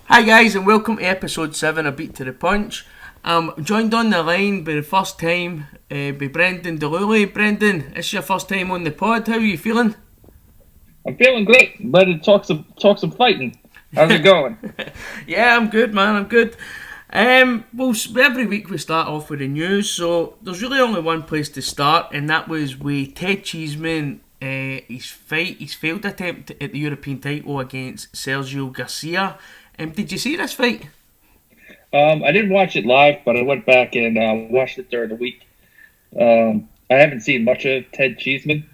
Hi guys and welcome to episode 7 of Beat to the Punch. I'm joined on the line by the first time by Brendan Deluley. Brendan, it's your first time on the pod. How are you feeling? I'm feeling great. Ready to talk some fighting. How's it going? Yeah, I'm good, man. I'm good. Every week we start off with the news, so there's really only one place to start, and that was with Ted Cheeseman. His failed attempt at the European title against Sergio Garcia. Did you see this fight? I didn't watch it live, but I went back and watched it during the week. I haven't seen much of Ted Cheeseman,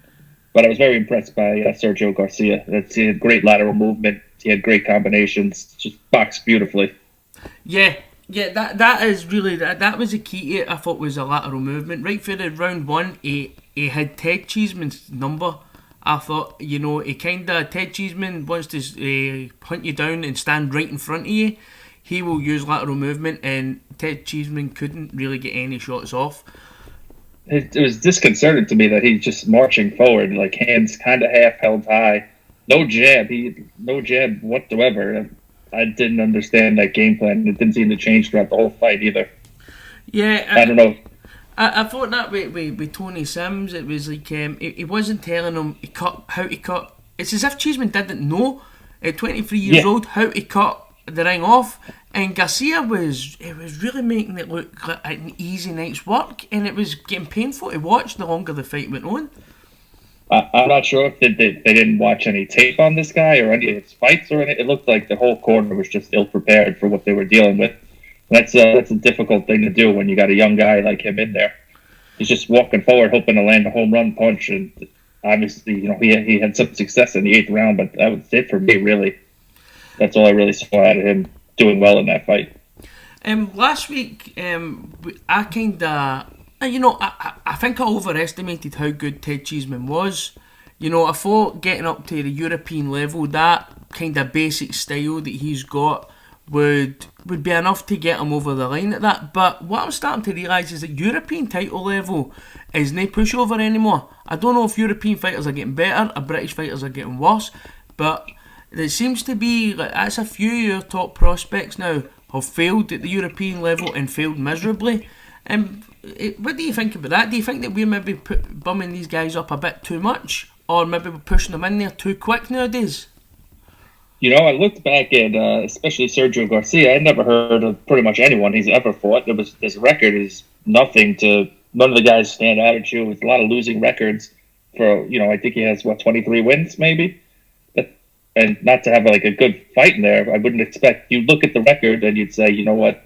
but I was very impressed by Sergio Garcia. He had great lateral movement. He had great combinations. Just boxed beautifully. Yeah, that is really that was the key to it. I thought was a lateral movement right for the round one. He had Ted Cheeseman's number. I thought he kind of Ted Cheeseman wants to hunt you down and stand right in front of you. He will use lateral movement, and Ted Cheeseman couldn't really get any shots off. It was disconcerting to me that he's just marching forward, like hands kind of half held high. No jab whatsoever. I didn't understand that game plan. It didn't seem to change throughout the whole fight either. I Yeah, don't know. I thought that with Tony Sims, it was like he wasn't telling him how to cut. It's as if Cheeseman didn't know at 23 years Yeah, old how to cut the ring off, and Garcia was really making it look like an easy night's work, and it was getting painful to watch the longer the fight went on. I'm not sure if they didn't watch any tape on this guy or any of his fights or anything. It looked like the whole corner was just ill prepared for what they were dealing with. That's a difficult thing to do when you got a young guy like him in there. He's just walking forward, hoping to land a home run punch, and obviously, he had some success in the eighth round, but that was it for me. Really, that's all I really saw out of him doing well in that fight. Last week, I kind of, I think I overestimated how good Ted Cheeseman was. I thought getting up to the European level, that kind of basic style that he's got would be enough to get him over the line at that. But what I'm starting to realise is that European title level is no pushover anymore. I don't know if European fighters are getting better or British fighters are getting worse, but it seems to be like that's a few of your top prospects now have failed at the European level and failed miserably. What do you think about that? Do you think that we're maybe bumming these guys up a bit too much, or maybe we're pushing them in there too quick nowadays? I looked back at especially Sergio Garcia. I'd never heard of pretty much anyone he's ever fought. His record is nothing to none of the guys stand out at you. It's a lot of losing records for I think he has 23 wins maybe. And not to have like a good fight in there, I wouldn't expect. You'd look at the record and you'd say, you know what,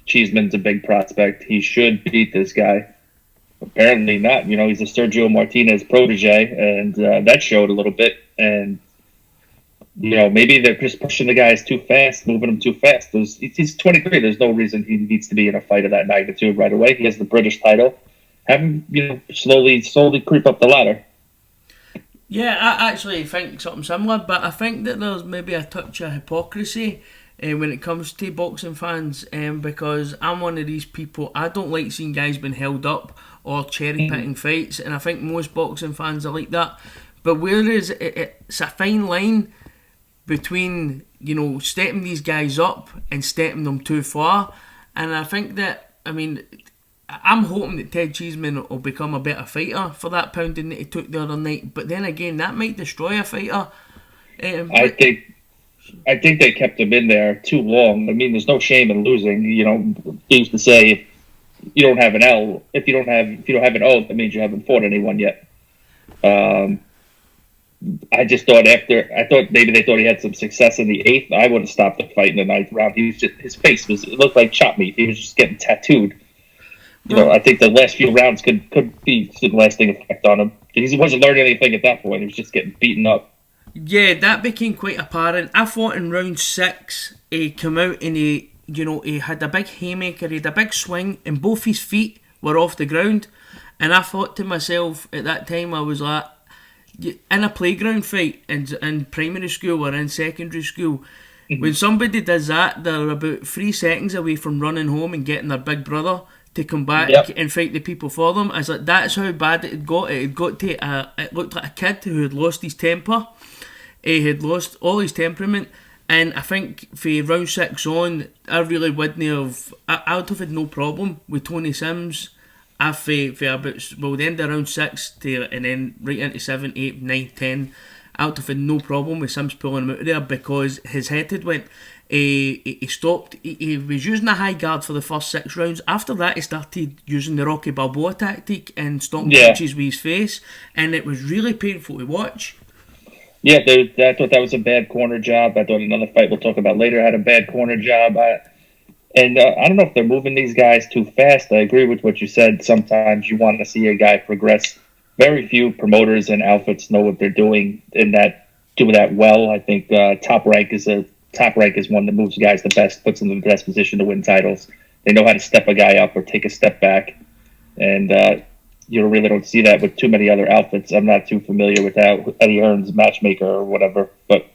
Cheeseman's a big prospect. He should beat this guy. Apparently not. He's a Sergio Martinez protege, and that showed a little bit. And maybe they're just pushing the guys too fast, moving him too fast. He's 23. There's no reason he needs to be in a fight of that magnitude right away. He has the British title. Have him, slowly creep up the ladder. Yeah, I actually think something similar, but I think that there's maybe a touch of hypocrisy when it comes to boxing fans, because I'm one of these people. I don't like seeing guys being held up or cherry picking fights, and I think most boxing fans are like that. But whereas it's a fine line between stepping these guys up and stepping them too far, and I think that I'm hoping that Ted Cheeseman will become a better fighter for that pounding that he took the other night. But then again, that might destroy a fighter. I think they kept him in there too long. I mean, there's no shame in losing. They used to say if you don't have an L, if you don't have an O, that means you haven't fought anyone yet. I just thought maybe they thought he had some success in the eighth. I would have stopped the fight in the ninth round. His face it looked like chop meat. He was just getting tattooed. I think the last few rounds could be some lasting effect on him. He wasn't learning anything at that point. He was just getting beaten up. Yeah, that became quite apparent. I thought in round 6, he came out and he had a big haymaker, he had a big swing, and both his feet were off the ground. And I thought to myself at that time, I was like, in a playground fight in primary school or in secondary school, when somebody does that, they're about 3 seconds away from running home and getting their big brother to come back Yep. and fight the people for them. It's like that's how bad it had got. It had got to it looked like a kid who had lost his temper. He had lost all his temperament, And I think for round 6 on, I really wouldn't have. I would have had no problem with Tony Sims. I for about the end of round 6 to, and then right into 7, 8, 9, 10. I would have had no problem with Sims pulling him out of there because his head had went. He stopped. He was using a high guard for the first 6 rounds. After that, he started using the Rocky Balboa tactic and stomping punches with his face, and it was really painful to watch. Yeah, I thought that was a bad corner job. I thought another fight we'll talk about later had a bad corner job. I don't know if they're moving these guys too fast. I agree with what you said. Sometimes you want to see a guy progress. Very few promoters and outfits know what they're doing and do that well. I think Top Rank is one that moves guys the best, puts them in the best position to win titles. They know how to step a guy up or take a step back, and you really don't see that with too many other outfits. I'm not too familiar with how Eddie Hearn's matchmaker or whatever, but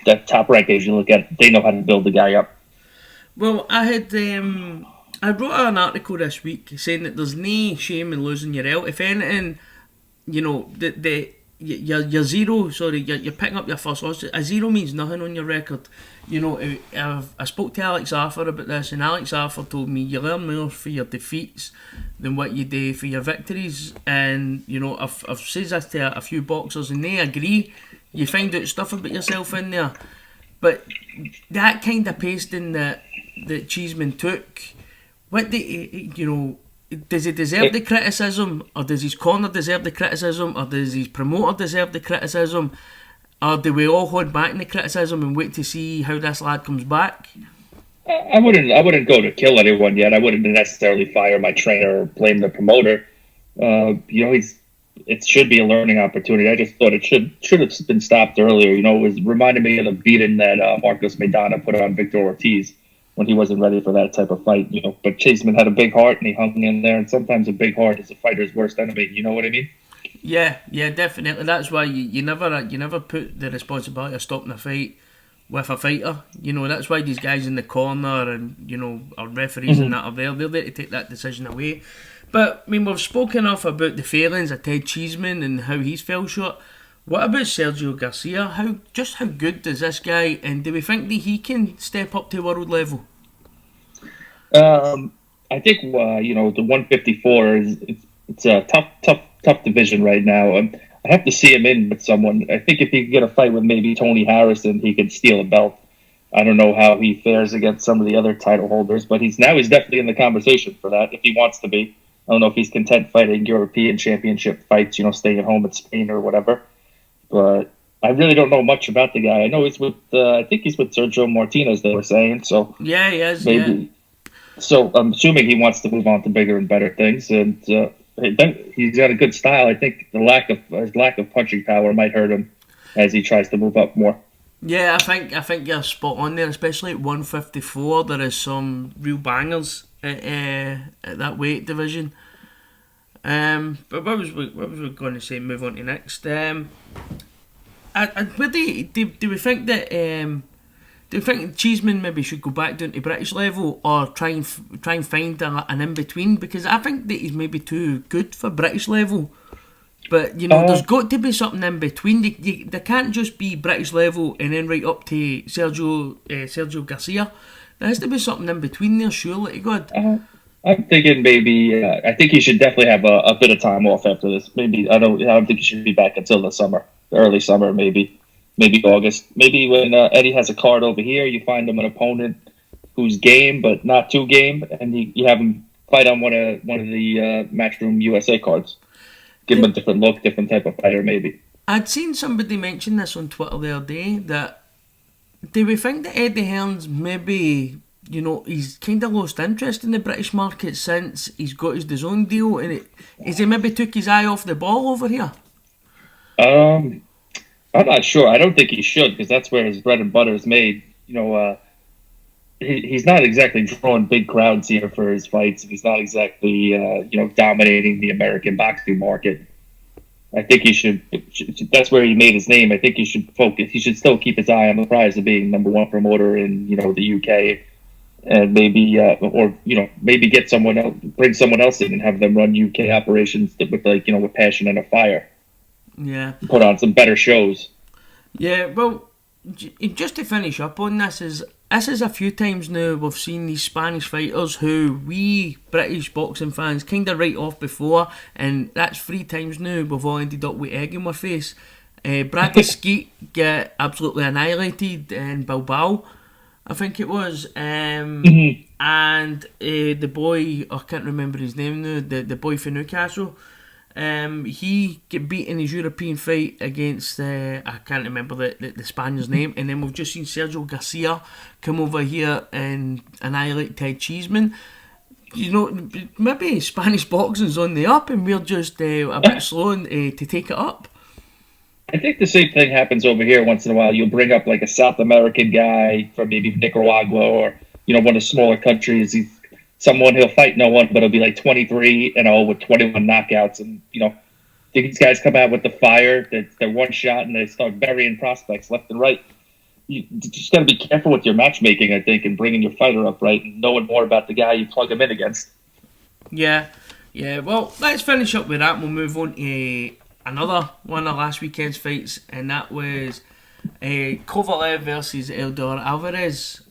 that Top Rank, as you look at, they know how to build the guy up. Well, I wrote an article this week saying that there's no shame in losing your L. If anything, you know, your zero, you're picking up your first loss. A zero means nothing on your record. You know, I spoke to Alex Arthur about this, and Alex Arthur told me you learn more for your defeats than what you do for your victories. And, you know, I've said this to a few boxers, and they agree. You find out stuff about yourself in there. But that kind of pasting that Cheeseman took, does he deserve the criticism, or does his corner deserve the criticism, or does his promoter deserve the criticism, or do we all hold back in the criticism and wait to see how this lad comes back? I wouldn't go to kill anyone yet. I wouldn't necessarily fire my trainer or blame the promoter. It should be a learning opportunity. I just thought it should have been stopped earlier. You know, it was reminded me of the beating that Marcos Maidana put on Victor Ortiz when he wasn't ready for that type of fight. You know, but Cheeseman had a big heart and he hung in there. And sometimes a big heart is a fighter's worst enemy. You know what I mean? Yeah, definitely. That's why you never put the responsibility of stopping a fight with a fighter. You know, that's why these guys in the corner and, you know, our referees and that are there. They're there to take that decision away. But, I mean, we've spoken enough about the failings of Ted Cheeseman and how he's fell short. What about Sergio Garcia? How good is this guy? And do we think that he can step up to world level? I think, the 154 it's a tough division right now. I have to see him in with someone. I think if he could get a fight with maybe Tony Harrison, he could steal a belt. I don't know how he fares against some of the other title holders, but he's definitely in the conversation for that if he wants to be. I don't know if he's content fighting European championship fights, staying at home in Spain or whatever. But I really don't know much about the guy. I know he's with, I think he's with Sergio Martinez, they were saying. So yeah, he is, maybe. Yeah. So I'm assuming he wants to move on to bigger and better things. And he's got a good style. I think his lack of punching power might hurt him as he tries to move up more. Yeah, I think you're spot on there, especially at 154. There is some real bangers at that weight division. But what was we going to say? Move on to next. Do we think that Cheeseman maybe should go back down to British level or try and find an in between? Because I think that he's maybe too good for British level. But, there's got to be something in between. They can't just be British level and then right up to Sergio Garcia. There has to be something in between there, surely, God. I'm thinking maybe. I think he should definitely have a bit of time off after this. Maybe I don't think he should be back until the early summer, maybe August. Maybe when Eddie has a card over here, you find him an opponent who's game but not too game, and you have him fight on one of the Matchroom USA cards. Give him a different look, different type of fighter, maybe. I'd seen somebody mention this on Twitter the other day, that do we think that Eddie Hearns maybe, he's kind of lost interest in the British market since he's got his DAZN deal, and has he maybe took his eye off the ball over here? I'm not sure. I don't think he should, because that's where his bread and butter is made. He's not exactly drawing big crowds here for his fights. He's not exactly, dominating the American boxing market. I think he should. That's where he made his name. I think he should focus. He should still keep his eye on the prize of being number one promoter in, the UK, and maybe, maybe get someone else, bring someone else in and have them run UK operations with passion and a fire. Yeah. Put on some better shows. Yeah. Well, just to finish up on this is a few times now we've seen these Spanish fighters who we British boxing fans kind of write off before, and that's 3 times now we've all ended up with egg in our face. Bradley Skeet get absolutely annihilated in Bilbao, I think it was, and the boy, I can't remember his name now, the boy from Newcastle. He get beat in his European fight against I can't remember the Spaniard's name, and then we've just seen Sergio Garcia come over here and annihilate Ted Cheeseman. You know, maybe Spanish boxing's on the up, and we're just a bit slow to take it up. I think the same thing happens over here once in a while. You'll bring up like a South American guy from maybe Nicaragua or one of the smaller countries. He'll fight no one, but he'll be like 23-0 with 21 knockouts, and these guys come out with the fire. They're one shot and they start burying prospects left and right. You just got to be careful with your matchmaking, I think, and bringing your fighter up right and knowing more about the guy you plug him in against. Yeah. Well, let's finish up with that. We'll move on to another one of last weekend's fights, and that was Kovalev versus Eldor Alvarez.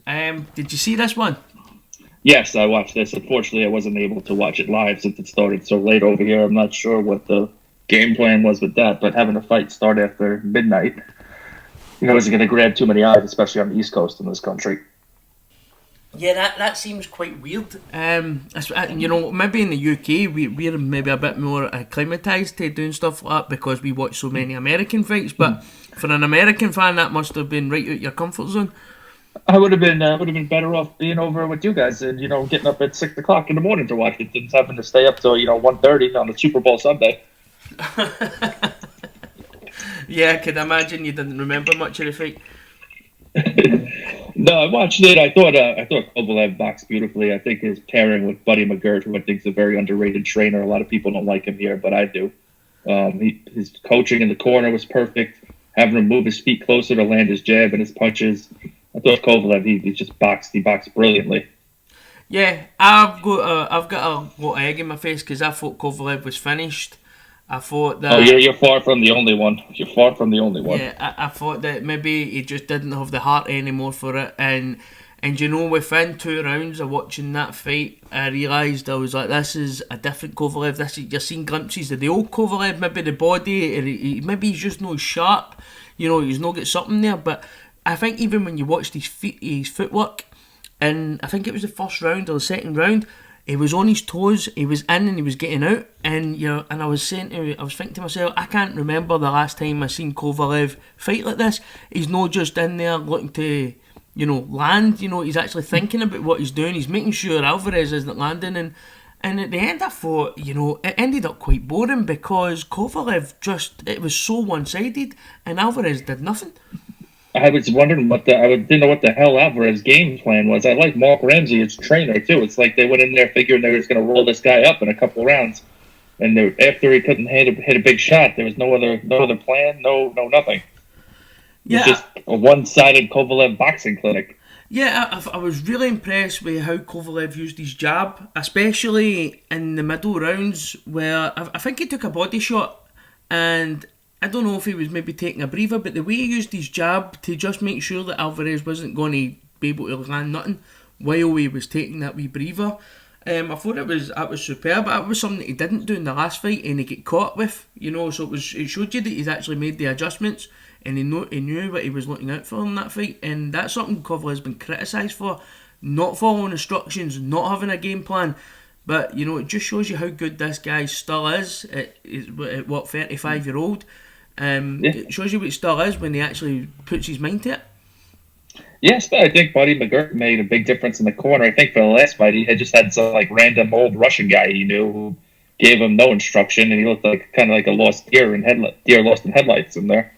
Did you see this one? Yes, I watched this. Unfortunately, I wasn't able to watch it live since it started so late over here. I'm not sure what the game plan was with that, but having a fight start after midnight, isn't going to grab too many eyes, especially on the East Coast in this country. Yeah, that seems quite weird. Maybe in the UK we're maybe a bit more acclimatised to doing stuff like that because we watch so many American fights. But for an American fan, that must have been right out your comfort zone. I would have been better off being over with you guys and getting up at 6 o'clock in the morning to watch it than having to stay up till 1:30 on the Super Bowl Sunday. Yeah, I could imagine you didn't remember much of the fight. No, I watched it. I thought Kovalev boxed beautifully. I think his pairing with Buddy McGirt, who I think is a very underrated trainer. A lot of people don't like him here, but I do. His coaching in the corner was perfect. Having him move his feet closer to land his jab and his punches. I thought Kovalev, he just boxed. He boxed brilliantly. Yeah, I've got a lot of egg in my face because I thought Kovalev was finished. I thought that. Oh, you're far from the only one. You're far from the only one. Yeah, I thought that maybe he just didn't have the heart anymore for it, and within 2 rounds of watching that fight, I realised I was like, this is a different Kovalev. You're seeing glimpses of the old Kovalev, maybe the body, maybe he's just not sharp. He's not got something there, but I think even when you watched his footwork, and I think it was the first round or the second round, he was on his toes, he was in and he was getting out, and and I was thinking to myself, I can't remember the last time I seen Kovalev fight like this. He's not just in there looking to, land. He's actually thinking about what he's doing. He's making sure Alvarez isn't landing, and at the end I thought, it ended up quite boring because Kovalev it was so one-sided, and Alvarez did nothing. I was wondering I didn't know what the hell Alvarez's game plan was. I like Mark Ramsey as trainer too. It's like they went in there figuring they were just going to roll this guy up in a couple rounds, and after he couldn't hit a big shot, there was no other plan, no nothing. Yeah, it was just a one-sided Kovalev boxing clinic. Yeah, I was really impressed with how Kovalev used his jab, especially in the middle rounds where I think he took a body shot, and I don't know if he was maybe taking a breather, but the way he used his jab to just make sure that Alvarez wasn't going to be able to land nothing while he was taking that wee breather, I thought that was superb. That was something that he didn't do in the last fight, and he get caught with, so it showed you that he's actually made the adjustments, and he knew what he was looking out for in that fight, and that's something Kovalev's been criticised for, not following instructions, not having a game plan. But it just shows you how good this guy still is at 35-year-old. It shows you what he still is when he actually puts his mind to it. Yes, but I think Buddy McGirt made a big difference in the corner. I think for the last fight, he had just had some random old Russian guy he knew who gave him no instruction, and he looked kind of like a lost deer lost in headlights in there.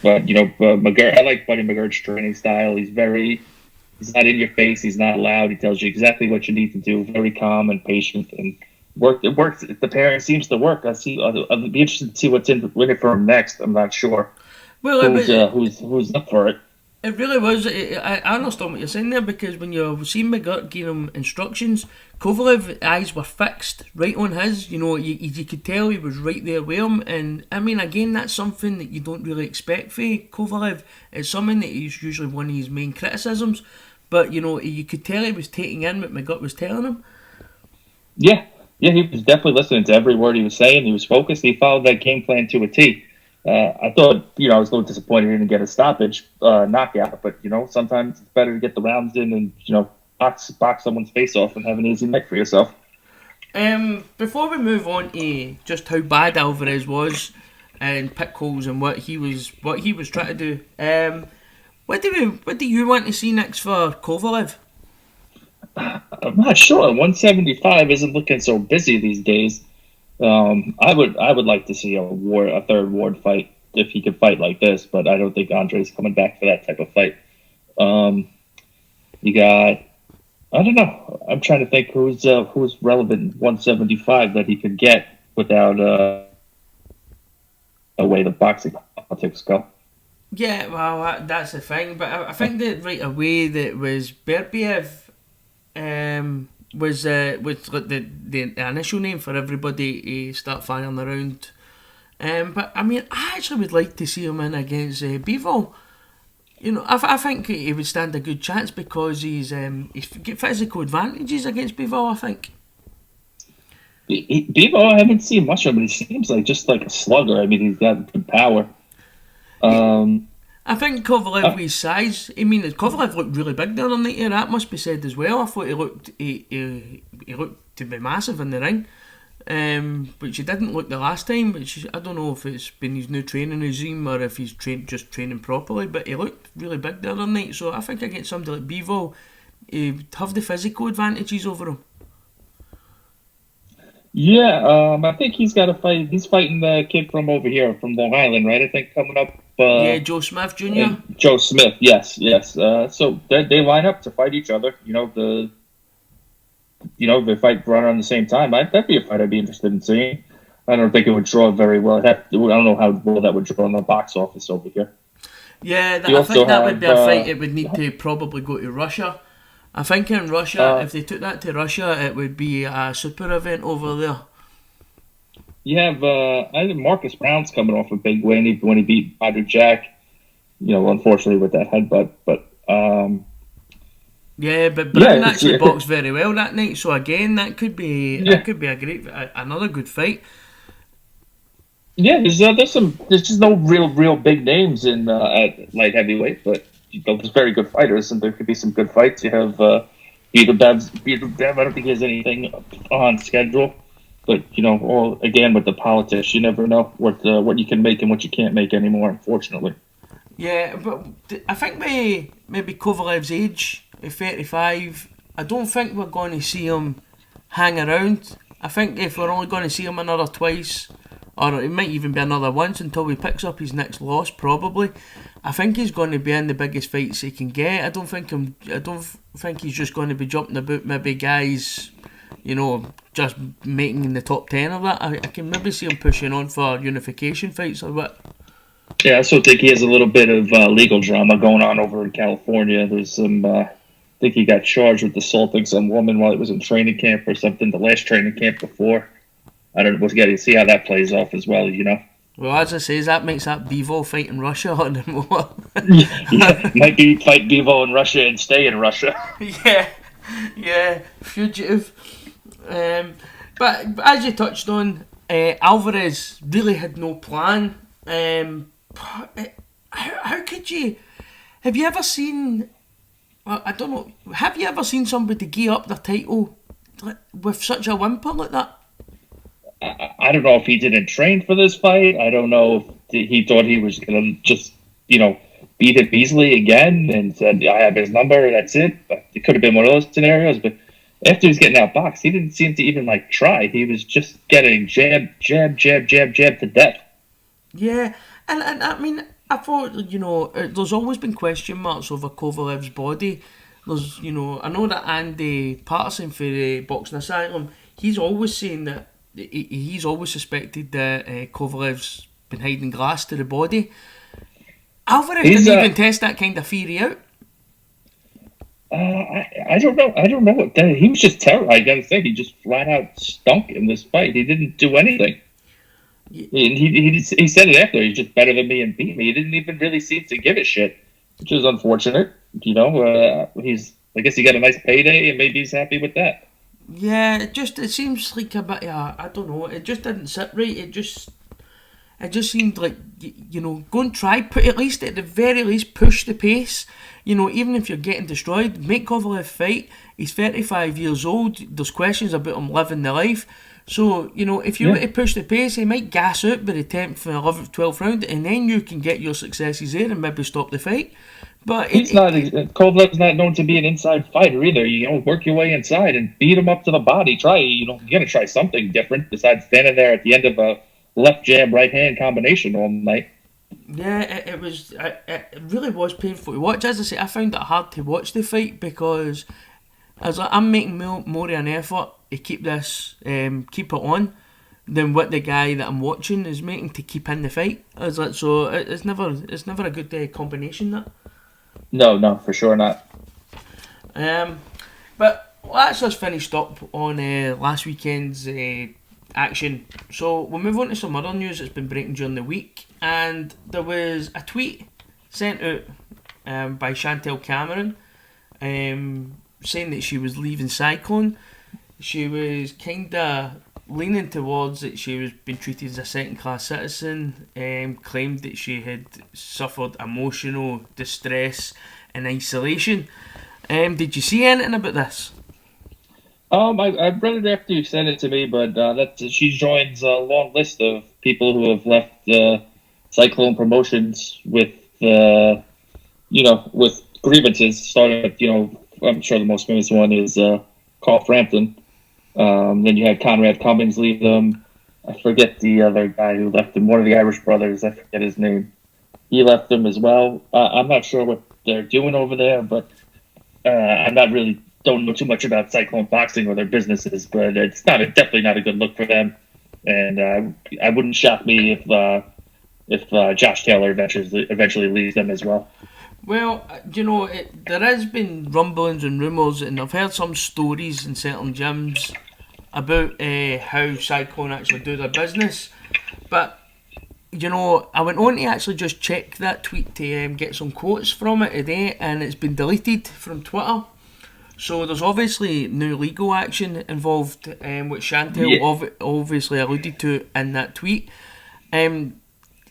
But McGirt, I like Buddy McGirt's training style. He's not in your face. He's not loud. He tells you exactly what you need to do. Very calm and patient, and it works. The pairing seems to work. I'll be interested to see what's in it for him next. I'm not sure. Well, who's up for it? It really was. I understand what you're saying there, because when you seen McGirt giving him instructions, Kovalev's eyes were fixed right on his. You could tell he was right there with him. And I mean, again, that's something that you don't really expect for Kovalev. It's something that is usually one of his main criticisms. But you could tell he was taking in what McGirt was telling him. Yeah, he was definitely listening to every word he was saying. He was focused. He followed that game plan to a T. I thought, I was a little disappointed he didn't get a stoppage knockout, but sometimes it's better to get the rounds in and box someone's face off and have an easy night for yourself. Before we move on to just how bad Alvarez was and pick holes and what he was trying to do, what do you want to see next for Kovalev? I'm not sure. 175 isn't looking so busy these days. I would like to see a third Ward fight if he could fight like this, but I don't think Andre's coming back for that type of fight. You got, I don't know. I'm trying to think who's relevant 175 that he could get without a way the boxing politics go. Yeah, well, that's the thing. But I think that right away that was Berbiev. Was like the initial name for everybody to start firing around. But I mean, I actually would like to see him in against Bivol. I think he would stand a good chance because he's got physical advantages against Bivol, I think. Bivol, I haven't seen much of him, but he seems like just like a slugger. I mean, he's got good power. I think Kovalev with his size. I mean, Kovalev looked really big the other night. Yeah, that must be said as well. I thought he looked to be massive in the ring, which he didn't look the last time. Which I don't know if it's been his new training regime or if he's just training properly. But he looked really big the other night. So I think against somebody like Bivol, he'd have the physical advantages over him. Yeah, I think he's got a fight. He's fighting the kid from over here, from Long Island, right? I think coming up. Yeah, Joe Smith Jr. Joe Smith, yes. So they line up to fight each other. They fight right around the same time. That'd be a fight I'd be interested in seeing. I don't think it would draw very well. I don't know how well that would draw in the box office over here. Yeah, I think that would be a fight. It would need to probably go to Russia. I think in Russia, if they took that to Russia, it would be a super event over there. You have, I think Marcus Brown's coming off a big win when he beat Roger Jack. Unfortunately with that headbutt, but yeah, but Brown actually boxed very well that night. So again, that could be another good fight. Yeah, there's just no real big names in at light heavyweight, but there's very good fighters, and there could be some good fights. You have Peter Bev. I don't think he has anything on schedule, but all again with the politics, you never know what you can make and what you can't make anymore. Unfortunately. Yeah, but I think maybe Kovalev's age, at 35, I don't think we're going to see him hang around. I think if we're only going to see him another twice, or it might even be another once until he picks up his next loss, probably. I think he's going to be in the biggest fights he can get. I don't think he's just going to be jumping about maybe guys, just making the top 10 of that. I can maybe see him pushing on for unification fights or what. Yeah, I also think he has a little bit of legal drama going on over in California. There's some, I think he got charged with assaulting some woman while he was in training camp or something, the last training camp before. I don't know, we'll get to see how that plays off as well, Well, as I say, that makes that Bivol fight in Russia on him more. Yeah, might be fight Bivol in Russia and stay in Russia. Yeah, fugitive. But as you touched on, Alvarez really had no plan. How could you? Have you ever seen? Well, I don't know. Have you ever seen somebody gear up their title with such a whimper like that? I don't know if he didn't train for this fight. I don't know if he thought he was going to just, beat him easily again and said, I have his number, that's it. But it could have been one of those scenarios. But after he was getting outboxed, he didn't seem to even, try. He was just getting jab to death. Yeah, and I mean, I thought, there's always been question marks over Kovalev's body. There's, I know that Andy Patterson for the Boxing Asylum, he's always saying that he's always suspected that Kovalev's been hiding glass to the body. Alvarez He's didn't even test that kind of theory out. I don't know. I don't know what that. He was just terrible. I gotta say, he just flat out stunk in this fight. He didn't do anything. Yeah, He said it after. He's just better than me and beat me. He didn't even really seem to give a shit, which is unfortunate. I guess he got a nice payday, and maybe he's happy with that. yeah. It seems like a bit. I don't know. It just didn't sit right. It just seemed like go and try. Put at least at the very least push the pace. Even if you're getting destroyed, make Kovalev fight. He's 35 years old. There's questions about him living the life. So, if you were to push the pace, he might gas out by the 10th and 11th, 12th round, and then you can get your successes there and maybe stop the fight. But Kovalev's not known to be an inside fighter either. Work your way inside and beat him up to the body. Try, you got to try something different besides standing there at the end of a left jab, right hand combination all night. Yeah, it really was painful to watch. As I say, I found it hard to watch the fight because I'm making more of an effort to keep it on than what the guy that I'm watching is making to keep in the fight. So it's never a good combination, that. No, for sure not. But that's us finished up on last weekend's action. So we'll move on to some other news that's been breaking during the week. And there was a tweet sent out by Chantel Cameron saying that she was leaving Cyclone. She was kind of leaning towards that she was being treated as a second-class citizen, claimed that she had suffered emotional distress and isolation. Did you see anything about this? I read it after you sent it to me, but she joins a long list of people who have left Cyclone Promotions with with grievances. Starting with, I'm sure the most famous one is Carl Frampton. Then you had Conrad Cummings leave them. I forget the other guy who left them. One of the Irish brothers. I forget his name. He left them as well. I'm not sure what they're doing over there, but don't know too much about Cyclone Boxing or their businesses, but it's definitely not a good look for them. And I wouldn't shock me if Josh Taylor eventually leaves them as well. Well, there has been rumblings and rumours, and I've heard some stories in certain gyms about how Cyclone actually do their business. But, I went on to actually just check that tweet to get some quotes from it today, and it's been deleted from Twitter. So there's obviously no legal action involved, which Chantel obviously alluded to in that tweet.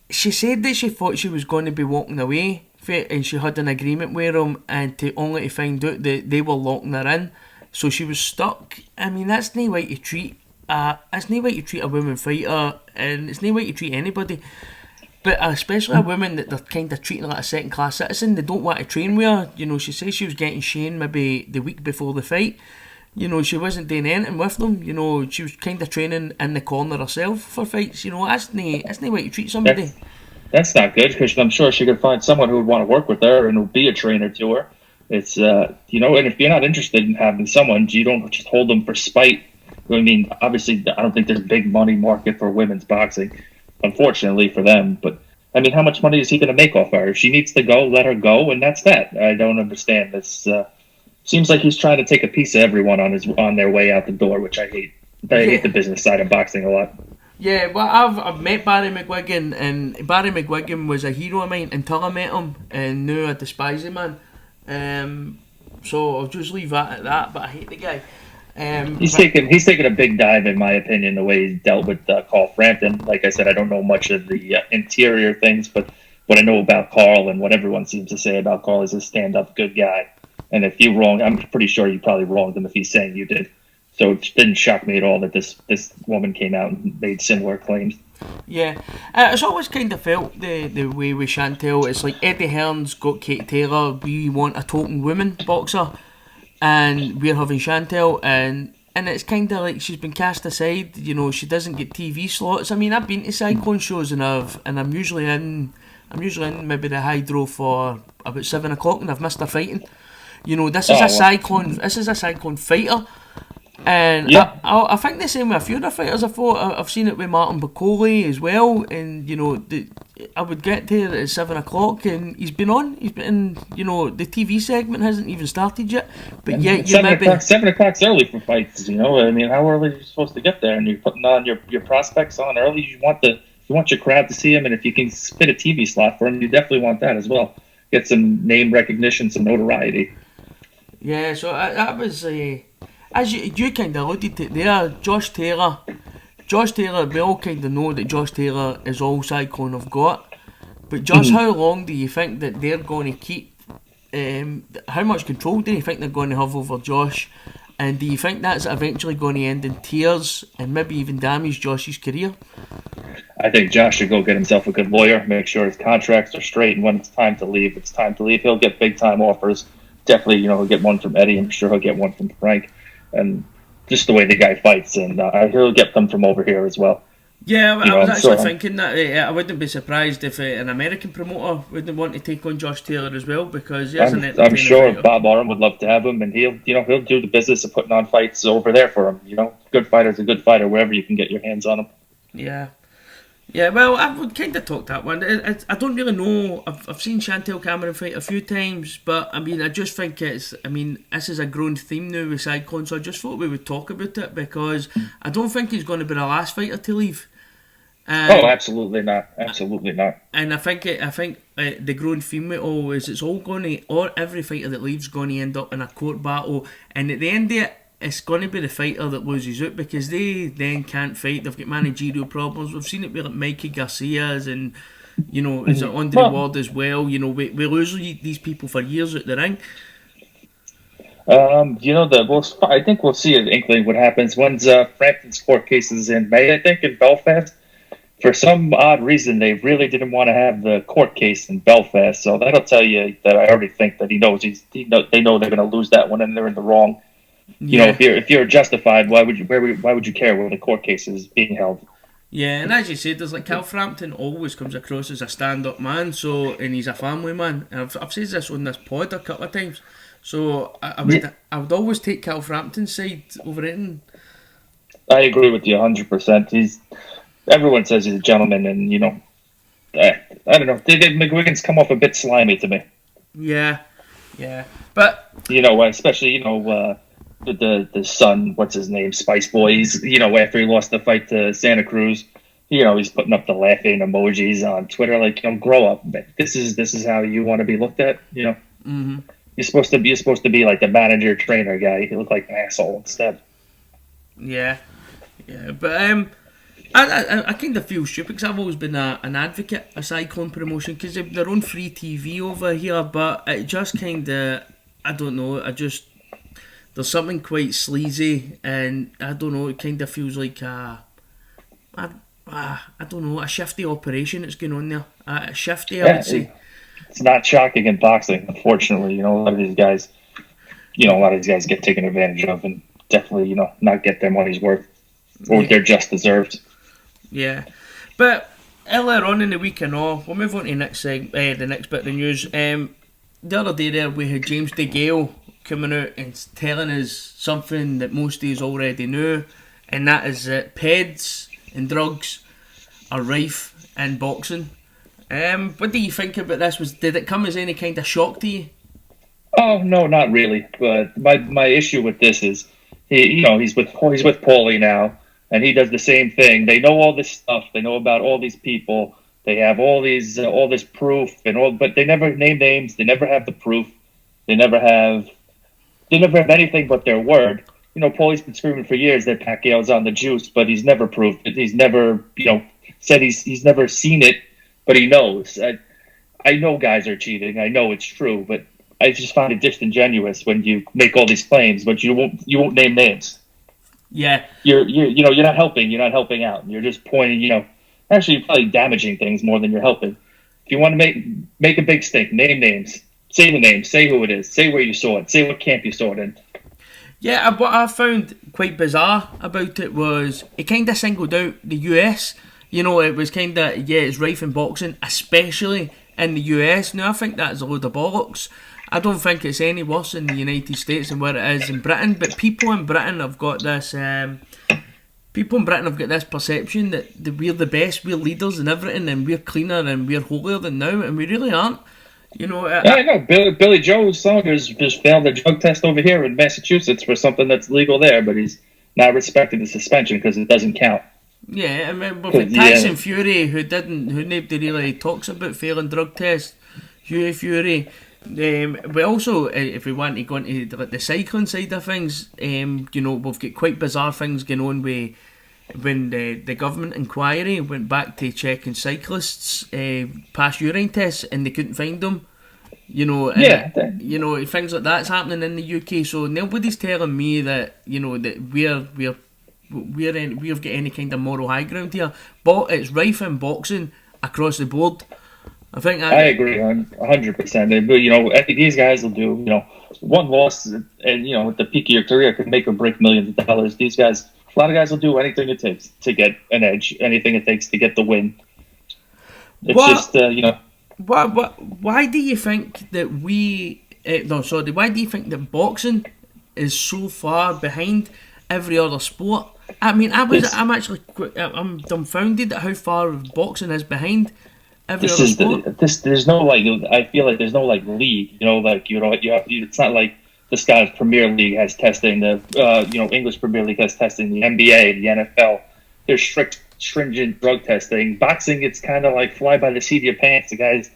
She said that she thought she was going to be walking away, and she had an agreement with him, and only to find out that they were locking her in, so she was stuck. I mean, that's no way to treat. It's no way to treat a woman fighter, and it's no way to treat anybody. But especially a woman that they're kind of treating like a second class citizen. They don't want to train with her. She says she was getting Shane maybe the week before the fight. She wasn't doing anything with them. She was kind of training in the corner herself for fights. That's no way to treat somebody. That's not good, because I'm sure she could find someone who would want to work with her and would be a trainer to her. It's, and if you're not interested in having someone, you don't just hold them for spite. I mean, obviously, I don't think there's a big money market for women's boxing, unfortunately for them. But, I mean, how much money is he going to make off her? If she needs to go, let her go, and that's that. I don't understand. This seems like he's trying to take a piece of everyone on their way out the door, which I hate. I hate the business side of boxing a lot. Yeah, well, I've met Barry McGuigan, and Barry McGuigan was a hero of mine until I met him, and now I despise the man. So I'll just leave that at that. But I hate the guy. He's taken a big dive, in my opinion, the way he's dealt with Carl Frampton. Like I said, I don't know much of the interior things, but what I know about Carl and what everyone seems to say about Carl is a stand-up good guy. And if you wrong, I'm pretty sure you probably wronged him if he's saying you did. So it didn't shock me at all that this woman came out and made similar claims. Yeah, it's always kind of felt the way with Chantel. It's like Eddie Hearn's got Kate Taylor. We want a token woman boxer, and we're having Chantel, and it's kind of like she's been cast aside. She doesn't get TV slots. I mean, I've been to Cyclone shows and I'm usually in maybe the Hydro for about 7 o'clock, and I've missed her fighting. This is a Cyclone fighter. And yeah. I think the same with a few other fighters. I've seen it with Martin Bacoli as well, and I would get there at 7 o'clock, and he's been on. He's been, the TV segment hasn't even started yet. But yet, you 7 o'clock's early for fights. I mean, how early are you supposed to get there? And you're putting on your prospects on early. You want your crowd to see him, and if you can spit a TV slot for him, you definitely want that as well. Get some name recognition, some notoriety. Yeah, so that was as you kind of alluded to there, Josh Taylor. We all kind of know that Josh Taylor is all Cyclone have got, but just how long do you think that they're going to keep? How much control do you think they're going to have over Josh? And do you think that's eventually going to end in tears and maybe even damage Josh's career? I think Josh should go get himself a good lawyer, make sure his contracts are straight, and when it's time to leave, it's time to leave. He'll get big time offers. Definitely, he'll get one from Eddie. I'm sure he'll get one from Frank, and just the way the guy fights, and he'll get them from over here as well. Yeah, I was actually thinking that I wouldn't be surprised if an American promoter wouldn't want to take on Josh Taylor as well, because I'm sure Bob Arum would love to have him, and he'll do the business of putting on fights over there for him. Good fighter's a good fighter wherever you can get your hands on him. Yeah, well, I would kind of talk that one. I don't really know. I've seen Chantel Cameron fight a few times, but I mean, I just think this is a growing theme now with Cyclone, so I just thought we would talk about it, because I don't think he's going to be the last fighter to leave. Absolutely not. Absolutely not. And I think the growing theme with all is it's all going to, or every fighter that leaves is going to end up in a court battle, and at the end of it, it's going to be the fighter that loses out, because they then can't fight. They've got managerial problems. We've seen it with Mikey Garcia's and, is it Andre Ward as well. We lose these people for years out the ring. I think we'll see an inkling what happens. When's Frampton's court cases in May, I think, in Belfast. For some odd reason, they really didn't want to have the court case in Belfast. So that'll tell you that I already think that he knows they know they're going to lose that one, and they're in the wrong. If you're justified, why would you care where the court case is being held? Yeah, and as you said, there's Cal Frampton always comes across as a stand-up man, and he's a family man. And I've said this on this pod a couple of times. So I would always take Cal Frampton's side over it. I agree with you 100%. Everyone says he's a gentleman, and I don't know. McGuigan's come off a bit slimy to me. Yeah, but especially the son, what's his name, Spice Boys. After he lost the fight to Santa Cruz, he's putting up the laughing emojis on Twitter. Like, grow up. This is how you want to be looked at. Mm-hmm. You're supposed to be like the manager trainer guy. You look like an asshole instead. Yeah, but I kind of feel stupid, because I've always been an advocate of Cyclone promotion, because they're on free TV over here, but it just kind of, I don't know, there's something quite sleazy, and I don't know, it kind of feels like I don't know, a shifty operation that's going on there. I would say. It's not shocking in boxing, unfortunately. A lot of these guys get taken advantage of, and definitely, not get their money's worth, or they're just deserved. Yeah, but earlier on in the week and all, we'll move on to the next bit of the news. The other day there, we had James DeGale coming out and telling us something that most of us already knew, and that is that peds and drugs are rife in boxing. What do you think about this? Did it come as any kind of shock to you? Oh no, not really. But my issue with this is, he's with Paulie now. And he does the same thing. They know all this stuff. They know about all these people. They have all this proof but they never name names. They never have the proof. They never have anything but their word. Paulie's been screaming for years that Pacquiao's on the juice, but he's never proved it. He's never, said he's never seen it, but he knows. I know guys are cheating. I know it's true, but I just find it disingenuous when you make all these claims, but you won't name names. Yeah, you're not helping. You're not helping out. You're just pointing. Actually, you're probably damaging things more than you're helping. If you want to make a big stink, name names, say the name, say who it is, say where you saw it, say what camp you saw it in. Yeah, what I found quite bizarre about it was it kind of singled out the US. It was kind of it's rife in boxing, especially in the US. Now I think that's a load of bollocks. I don't think it's any worse in the United States than where it is in Britain, but people in Britain have got this people in Britain have got this perception that we're the best, we're leaders and everything, and we're cleaner and we're holier than now, and we really aren't. You know, I know. Billy Joe's son just failed a drug test over here in Massachusetts for something that's legal there, but he's not respecting the suspension because it doesn't count. yeah, I remember for Tyson Fury, who nobody really talks about failing drug tests. Hughie Fury. We also, if we want to go into the cycling side of things, you know, we've got quite bizarre things going on with when the government inquiry went back to checking cyclists' past urine tests and they couldn't find them. You know, and, you know, things like that's happening in the UK. So nobody's telling me that, you know, that we've got any kind of moral high ground here. But it's rife in boxing across the board. I agree 100%. But you know, these guys will do, you know, one loss and, you know, at the peak of your career could make or break millions of dollars. These guys, a lot of guys will do anything it takes to get an edge, anything it takes to get the win. It's you know. Why do you think that why do you think that boxing is so far behind every other sport? I mean, I'm dumbfounded at how far boxing is behind. There's no like, I feel like there's no like league, you know, like, you know, it's not like the Scottish Premier League has testing, the you know, English Premier League has testing, the NBA, the NFL. There's stringent drug testing. Boxing, it's kind of like fly by the seat of your pants. The guys,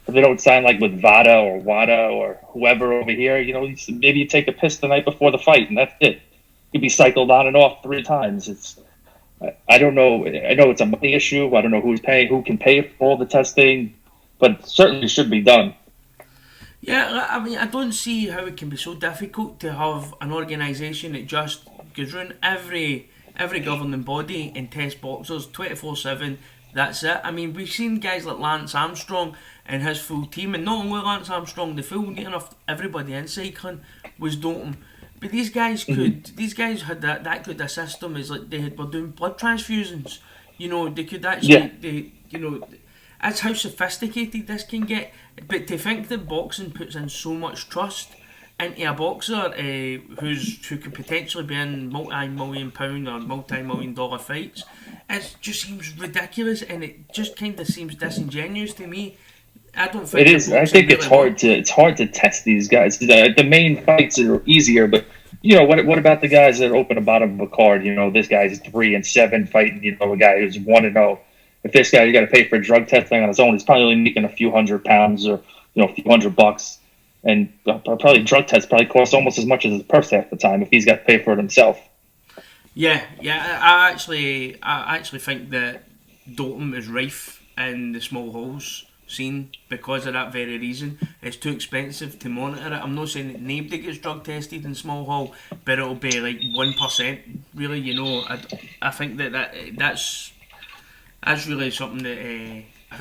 if they don't sign like with VADA or WADA or whoever over here, you know, maybe you take a piss the night before the fight and that's it. You'd be cycled on and off 3 times. I don't know. I know it's a money issue. I don't know who can pay for all the testing, but it certainly should be done. Yeah, I mean, I don't see how it can be so difficult to have an organisation that just goes around every governing body and test boxers 24/7. That's it. I mean, we've seen guys like Lance Armstrong and his full team, and not only Lance Armstrong, the full near enough everybody in cycling was doping. But these guys had that good a system as like were doing blood transfusions. You know, they could actually, you know, that's how sophisticated this can get. But to think that boxing puts in so much trust into a boxer who could potentially be in multi-million-pound or multi-million-dollar fights, it just seems ridiculous, and it just kind of seems disingenuous to me. I don't think it is. I think it's hard to test these guys. The main fights are easier, but you know what about the guys that open the bottom of a card? You know, this guy's 3-7 fighting. You know, a guy who's 1-0. If this guy, you got to pay for drug testing on his own, he's probably only making a few £100 or, you know, a few $100, and probably drug tests probably cost almost as much as his purse half the time if he's got to pay for it himself. Yeah. I actually think that doping is rife in the small halls scene because of that very reason. It's too expensive to monitor it. I'm not saying that nobody gets drug tested in small hall, but it'll be like 1%. Really, you know, I think that's really something that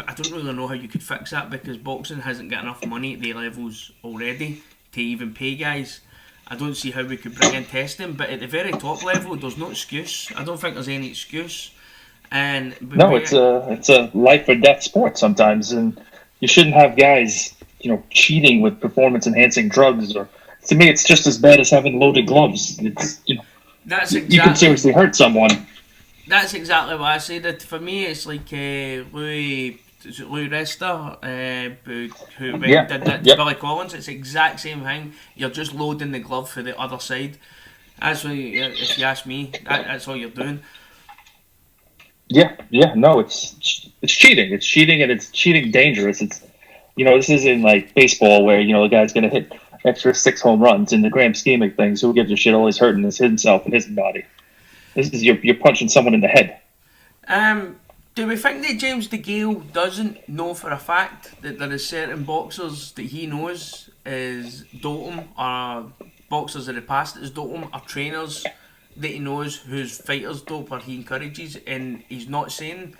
I don't really know how you could fix that, because boxing hasn't got enough money at the levels already to even pay guys. I don't see how we could bring in testing, but at the very top level, there's no excuse. I don't think there's any excuse. No, it's a life or death sport sometimes, and you shouldn't have guys, you know, cheating with performance enhancing drugs. Or to me, it's just as bad as having loaded gloves. It's, you know, you can seriously hurt someone. That's exactly what I say. That for me, it's like Louis Rester, who did that to Billy Collins. It's the exact same thing. You're just loading the glove for the other side. That's what, if you ask me, that's all you're doing. Yeah, no, it's cheating. It's cheating, and it's cheating dangerous. It's, you know, this isn't like baseball where, you know, the guy's going to hit extra 6 home runs. In the grand scheme of things, who gives a shit? All he's hurting is himself and his body. This is you're punching someone in the head. Do we think that James DeGale doesn't know for a fact that there is certain boxers that he knows is dope, or boxers of the past that is dope, or trainers that he knows whose fighters dope or he encourages, and he's not saying?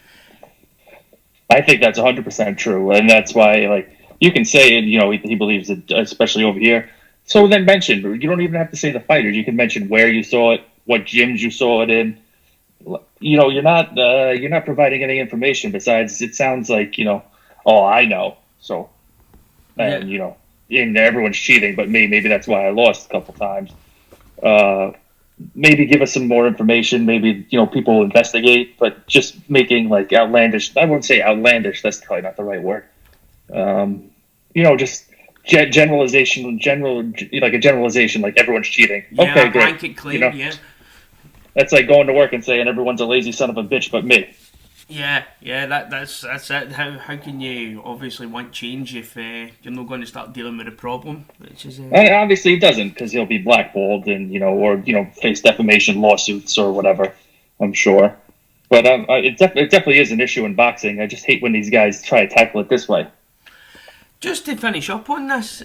I think that's 100% true, and that's why, like, you can say, you know, he believes it, especially over here. So then mention. You don't even have to say the fighters. You can mention where you saw it, what gyms you saw it in. You know, you're not providing any information besides it sounds like, you know, oh, I know. So, and you know, and everyone's cheating, but maybe that's why I lost a couple times. maybe give us some more information. Maybe people will investigate, but just making like outlandish. I wouldn't say outlandish. That's probably not the right word. Um, just like a generalization, like everyone's cheating. Yeah, Okay, a great. blanket claim. Yeah. That's like going to work and saying everyone's a lazy son of a bitch, but me. Yeah. That's it. How can you obviously want change if you're not going to start dealing with the problem? Which is And obviously, he doesn't because he'll be blackballed and or face defamation lawsuits or whatever. I'm sure. But it definitely is an issue in boxing. I just hate when these guys try to tackle it this way. just to finish up on this.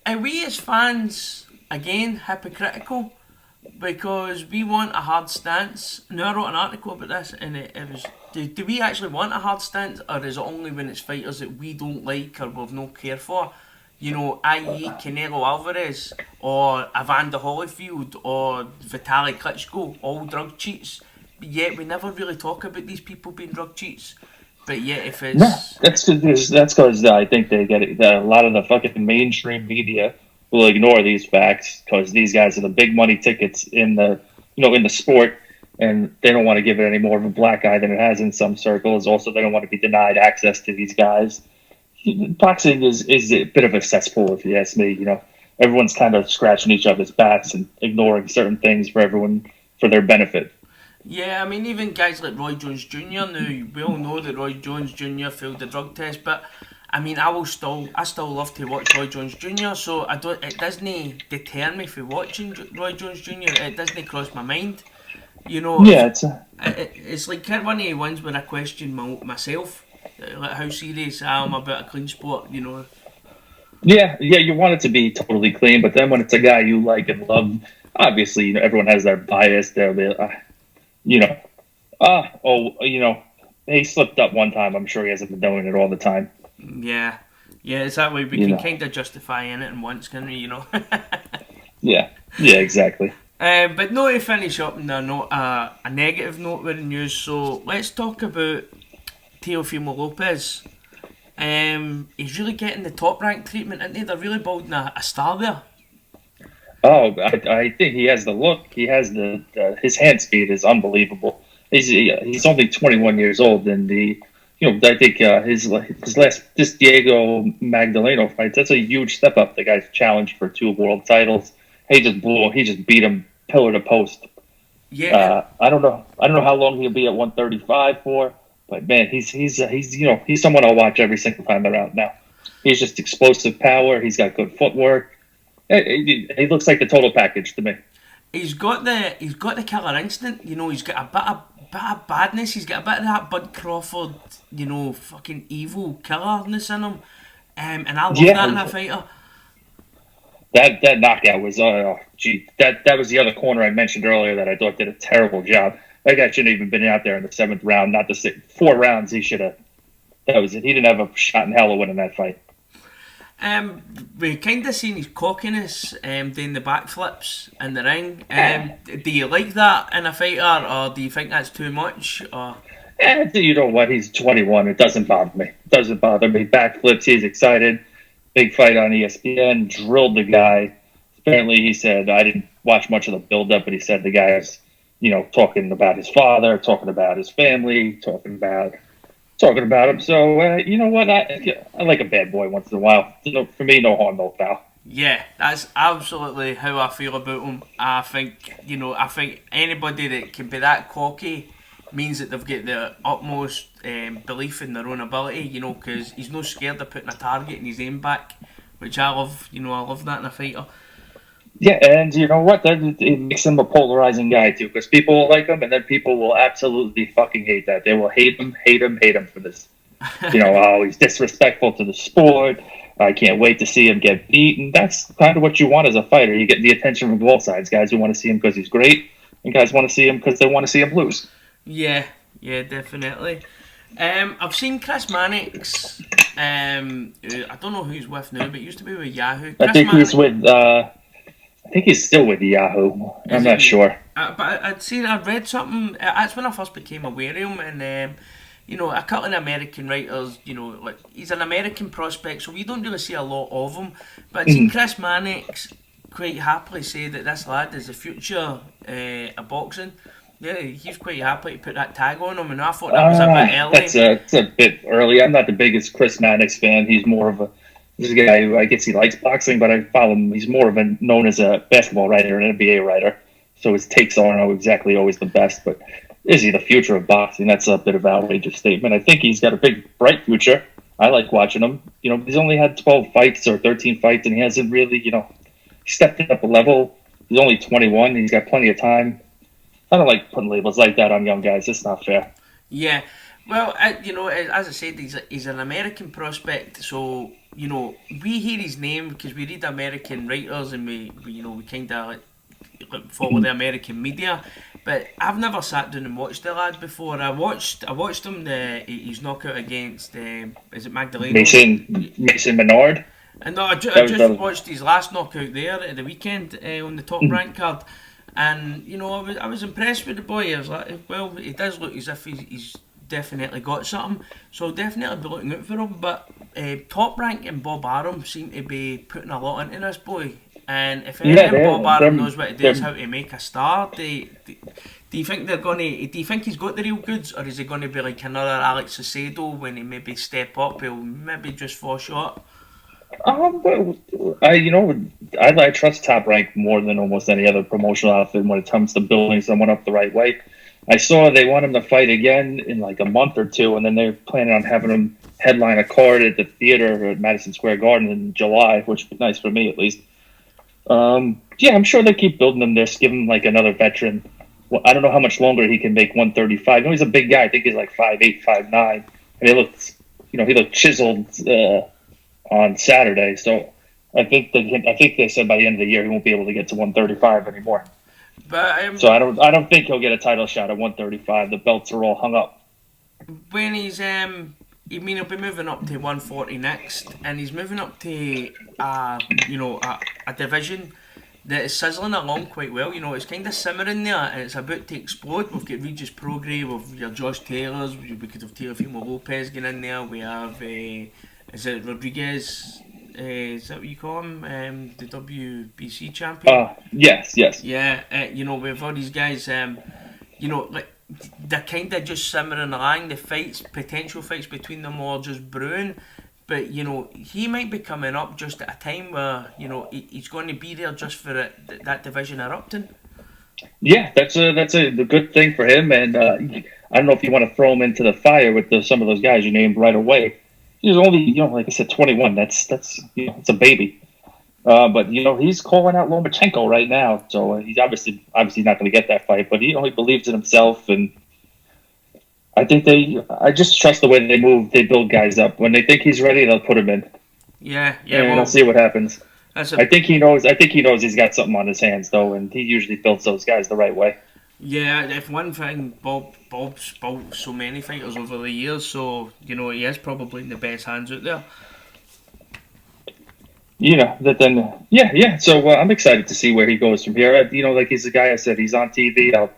Are we as fans again hypocritical? Because we want a hard stance. Now I wrote an article about this, and it was: do we actually want a hard stance, or is it only when it's fighters that we don't like or we've no care for? I.e. Canelo Alvarez or Evander Holyfield or Vitaly Klitschko, all drug cheats. But yet we never really talk about these people being drug cheats. But yet if No, it's that's because I think they get it. A lot of the fucking mainstream media will ignore these facts because these guys are the big money tickets in the in the sport, and they don't want to give it any more of a black eye than it has in some circles. Also, they don't want to be denied access to these guys. Boxing is a bit of a cesspool, if you ask me. Everyone's kind of scratching each other's backs and ignoring certain things for their benefit. Yeah, I mean, even guys like Roy Jones Jr. Now we all know that Roy Jones Jr. failed the drug test, but I mean, I still love to watch Roy Jones Jr. So I don't. It doesn't deter me from watching Roy Jones Jr. It doesn't cross my mind. Yeah, If it's it's like one of the ones where I question myself, like how serious I am about a clean sport. yeah. You want it to be totally clean, but then when it's a guy you like and love, obviously everyone has their bias. They'll be, you know, he slipped up one time. I'm sure he hasn't been doing it all the time. Yeah, yeah. It's that way we You can know, kind of justify in it in once, can we? yeah, yeah, exactly. But not to finish up on a negative note with the news, so let's talk about Teofimo Lopez. He's really getting the top rank treatment, isn't he? They're really building a star there. Oh, I think he has the look. He has his hand speed is unbelievable. He's only 21 years old, and I think his last this Diego Magdaleno fight, that's a huge step up. The guy's challenged for 2 world titles. He just beat him pillar to post. Yeah, I don't know how long he'll be at 135 for, but man, he's someone I'll watch every single time they're out now. He's just explosive power. He's got good footwork. He looks like the total package to me. he's got the killer instinct. He's got a bit of badness. He's got a bit of that Bud Crawford, fucking evil killerness in him. And I love that in a Yeah, fighter. that knockout was that was the other corner I mentioned earlier that I thought did a terrible job. That guy shouldn't have even been out there in the 7th round. Not the 4 rounds. He should have. That was it. He didn't have a shot in hell of winning that fight. We kind of seen his cockiness doing the backflips in the ring. Do you like that in a fighter, or do you think that's too much? Or You know what? He's 21. It doesn't bother me. It doesn't bother me. Backflips. He's excited. Big fight on ESPN. Drilled the guy. Apparently, he said I didn't watch much of the build-up, but he said the guy is, talking about his father, talking about his family, talking about him. So you know what? I like a bad boy once in a while. For me, no harm, no foul. yeah, that's absolutely how I feel about him. I think anybody that can be that cocky means that they've got the utmost belief in their own ability. Because he's no scared of putting a target in his aim back, which I love. I love that in a fighter. Yeah, and you know what? It makes him a polarizing guy too, because people will like him, and then people will absolutely fucking hate that. They will hate him, hate him, hate him for this. Oh, he's disrespectful to the sport. I can't wait to see him get beaten. That's kind of what you want as a fighter. You get the attention from both sides. Guys who want to see him because he's great, and guys want to see him because they want to see him lose. Yeah, yeah, definitely. I've seen Chris Mannix. I don't know who he's with now, but he used to be with Yahoo. I think he's with. I think he's still with Yahoo. I'm not sure. But I'd read something. That's when I first became aware of him, and a couple of American writers. Like he's an American prospect, so we don't really see a lot of him. But I'd seen Chris Mannix quite happily say that this lad is the future of boxing. Yeah, he's quite happy to put that tag on him, and I thought that was a bit early. That's a bit early. I'm not the biggest Chris Mannix fan. He's more of a this is a guy who I guess he likes boxing, but I follow him. He's more of a known as a basketball writer, an NBA writer. So his takes aren't exactly always the best. But is he the future of boxing? That's a bit of an outrageous statement. I think he's got a big, bright future. I like watching him. He's only had 12 fights or 13 fights, and he hasn't really, stepped up a level. He's only 21. He's got plenty of time. I don't like putting labels like that on young guys. It's not fair. Yeah. Well, as I said, he's an American prospect, so, we hear his name because we read American writers and we kind of follow the American media. But I've never sat down and watched the lad before. I watched him his knockout against is it Magdaleno? Mason Menard. And no, I just watched his last knockout there at the weekend on the top rank card, and I was impressed with the boy. I was like, well, he does look as if he's definitely got something, so definitely be looking out for him. But Top Rank and Bob Arum seem to be putting a lot into this boy. And if Bob Arum knows what to do is how to make a star, do you think they're gonna? Do you think he's got the real goods, or is he going to be like another Alex Saucedo when he maybe step up? He'll maybe just fall short. I trust Top Rank more than almost any other promotional outfit when it comes to building someone up the right way. I saw they want him to fight again in like a month or two, and then they're planning on having him headline a card at the theater at Madison Square Garden in July, which would be nice for me at least. I'm sure they keep building him this, give him like another veteran. Well, I don't know how much longer he can make 135. He's a big guy. I think he's like 5'8", 5'9", and he looked chiseled on Saturday. So I think they said by the end of the year he won't be able to get to 135 anymore. But so I don't think he'll get a title shot at 135. The belts are all hung up. When he's he'll be moving up to 140 next, and he's moving up to a division that is sizzling along quite well. It's kind of simmering there, and it's about to explode. We've got Regis Prograis, we've your Josh Taylors, we could have Teofimo Lopez getting in there. We have is it Rodriguez? Is that what you call him? The WBC champion. Yes. Yeah, we have all these guys. They're kind of just simmering along. The potential fights between them all just brewing. But, he might be coming up just at a time where, he's going to be there just for that division erupting. Yeah, that's a good thing for him. And I don't know if you want to throw him into the fire with some of those guys you named right away. He's only, like I said, 21. That's it's a baby. But he's calling out Lomachenko right now, so he's obviously not going to get that fight. But he believes in himself, and I think I just trust the way they build guys up. When they think he's ready, they'll put him in. Yeah. And we'll see what happens. I think he knows he's got something on his hands though, and he usually builds those guys the right way. Yeah, if one thing, Bob's built so many fighters over the years, so he is probably in the best hands out there. So I'm excited to see where he goes from here. Like he's the guy I said, he's on TV. I'll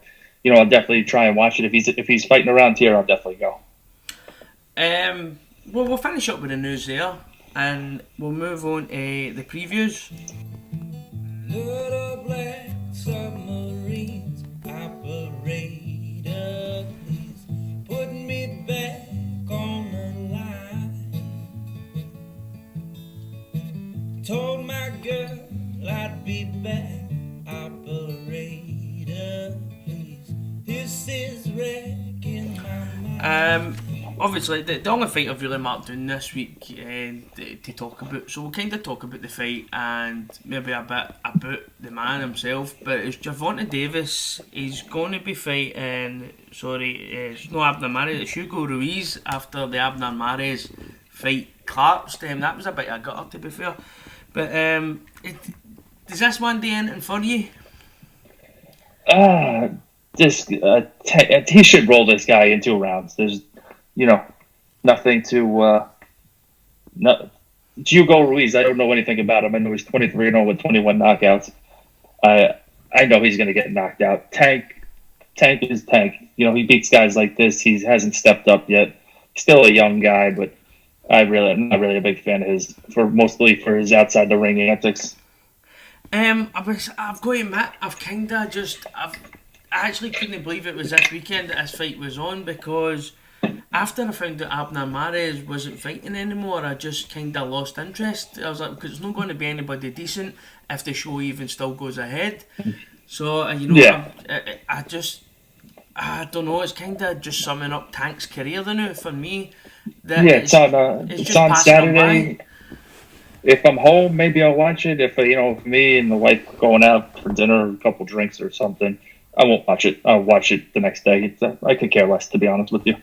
definitely try and watch it. If he's fighting around here, I'll definitely go. Well, we'll finish up with the news there, and we'll move on to the previews. Little black submarines, operator, please put me back on the line. Told my girl I'd be back, operator, please. This is wrecking my mind. Obviously, the only fight I've really marked down this week to talk about, so we'll kind of talk about the fight and maybe a bit about the man himself, but it's Gervonta Davis. He's going to be fighting, it's not Abner Mares, it's Hugo Ruiz after the Abner Mares fight collapsed. That was a bit of a gutter, to be fair. But does this one do anything for you? He should roll this guy in 2 rounds. There's nothing to. Hugo Ruiz, I don't know anything about him. I know he's 23-0 with 21 knockouts. I know he's going to get knocked out. Tank is Tank. He beats guys like this. He hasn't stepped up yet. Still a young guy, but I'm not really a big fan of his, mostly for his outside the ring antics. I've got to admit, I actually couldn't believe it was this weekend that this fight was on, because after I found out Abner Mares wasn't fighting anymore, I just kind of lost interest. I was like, because it's not going to be anybody decent if the show even still goes ahead. So, Yeah, I don't know, it's kind of just summing up Tank's career now for me. That yeah. it's It's just on passing him by. Saturday. If I'm home, maybe I'll watch it. If if me and the wife going out for dinner, a couple drinks or something, I won't watch it. I'll watch it the next day. I could care less, to be honest with you.